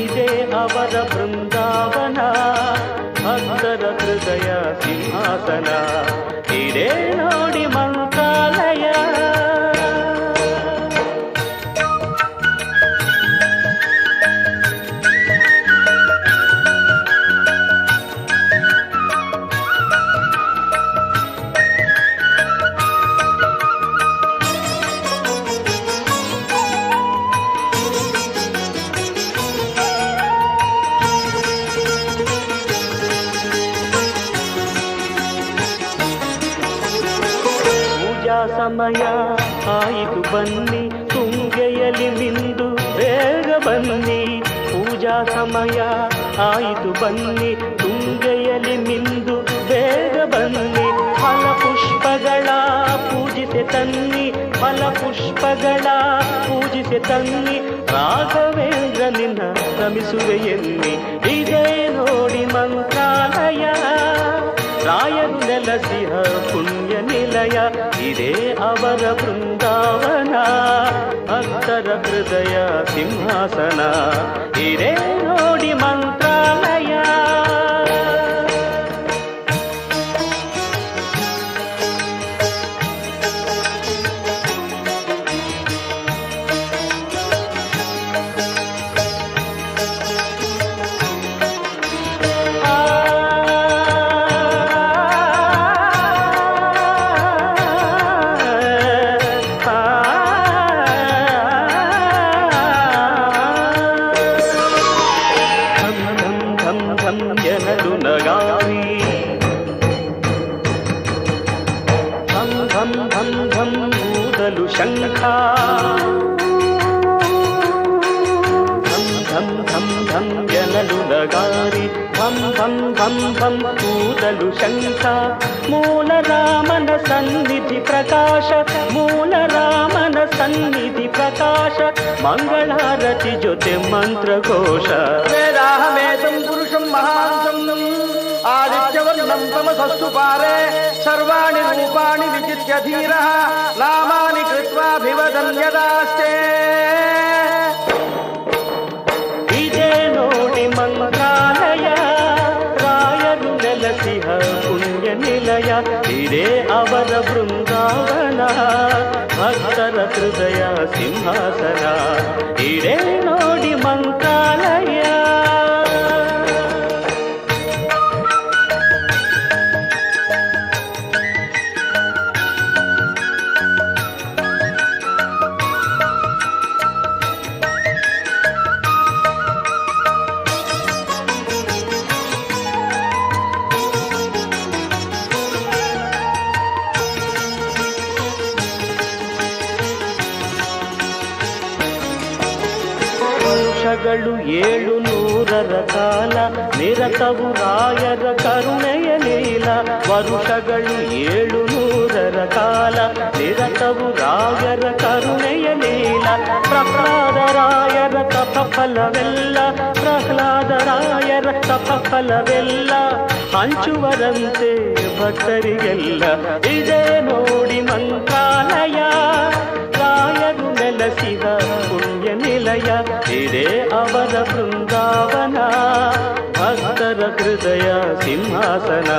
ಇದೇ ಅವರ ಬೃಂದಾವನ, ಭಕ್ತರ ಹೃದಯ ಸಿಂಹಾಸನ, ಇದೇ ನೋಡಿ ಮಂತ್ರಾಲಯ. ಸಮಯ ಆಯಿತು ಬನ್ನಿ, ತುಂಗೆಯಲ್ಲಿ ಮಿಂದು ಬೇಗ ಬನ್ನಿ. ಪೂಜಾ ಸಮಯ ಆಯಿತು ಬನ್ನಿ, ತುಂಗೆಯಲ್ಲಿ ಮಿಂದು ಬೇಗ ಬನ್ನಿ. ಫಲಪುಷ್ಪಗಳ ಪೂಜಿಸೆ ತನ್ನಿ, ಫಲಪುಷ್ಪಗಳ ಪೂಜಿಸೆ ತನ್ನಿ. ರಾಘವೇಂದ್ರ ನಿನ್ನ ರಮಿಸುವೆ ಎನ್ನಿ, ಇದೇ ನೋಡಿ ಮಂತ್ರಾಲಯ. ರಾಯರು ನೆಲಸಿಹ ಪುಣ್ಯ ನಿಲಯ, ಇದೇ ಅವರ ಬೃಂದಾವನ, ಭಕ್ತರ ಹೃದಯ ಸಿಂಹಾಸನ, ಇದೇ ನೋಡಿ ಮಂತ್ರಾಲಯ. ಎನ್ನಲು ನಗಾರಿ ಧಂ ಧಂ ಧಂ ಧಂ ಊದಲು ಶಂಖ, ಧಂ ಧಂ ಧಂ ಧಂ ಎನ್ನಲು ನಗಾರಿ, ಧಂ ಧಂ ಧಂ ಧಂ ಊದಲು ಶಂಖ. ಮೂಲ ರಾಮನ ಸನ್ನಿಧಿ ಪ್ರಕಾಶ, ಮೂಲ ರಾಮನ ಸನ್ನಿಧಿ ಪ್ರಕಾಶ, ಮಂಗಳಾರತಿ ಜೊತೆ ಮಂತ್ರಘೋಷ. ವೇದಾಹಮೇತಂ ಪುರುಷಂ ಮಹಾಂತಂ ಆದಿತ್ಯವರ್ಣಂ ತಮಸಸ್ತು ಪಾರೆ, ಸರ್ವಾಣಿ ರೂಪಾಣಿ ವಿಜಿತ್ಯ ಧೀರಃ ನಾಮಾನಿ ಕೃತ್ವಾಭಿವದನ್ ಯದಾಸ್ತೆ. ಇದೇ ನೋಡಿ ಮಂತ್ರಾಲಯ, ರಾಯರು ನೆಲಸಿಹ ಪುಣ್ಯ ನಿಲಯ, ಇದೇ ಅವರ ಬೃಂದಾವನ, ಭಕ್ತರ ಹೃದಯ ಸಿಂಹಾಸನ, ಇದೇ ನೋಡಿ ಮಂತ್ರಾಲಯ. ವರ್ಷಗಳು 700 ಕಾಲ ನಿರತವು ರಾಯರ ಕರುಣೆಯ ಲೀಲ. ವರುಷಗಳು 700 ಕಾಲ ನಿರತವು ರಾಯರ ಕರುಣೆಯ ಲೀಲ. ಪ್ರಹ್ಲಾದ ರಾಯರ ತಪಫಲವೆಲ್ಲ, ಪ್ರಹ್ಲಾದ ರಾಯರ ತಪಫಲವೆಲ್ಲ, ಹಂಚುವರಂತೆ ಭಕ್ತರಿಗೆಲ್ಲ. ಇದೇ ನೋಡಿ ಮಂತ್ರಾಲಯ, ರಾಯರು ನೆಲಸಿದ ಪುಣ್ಯ ನಿಲಯ, ಇದೇ ಅವರ ಬೃಂದಾವನ, ಭಕ್ತರ ಹೃದಯ ಸಿಂಹಾಸನ,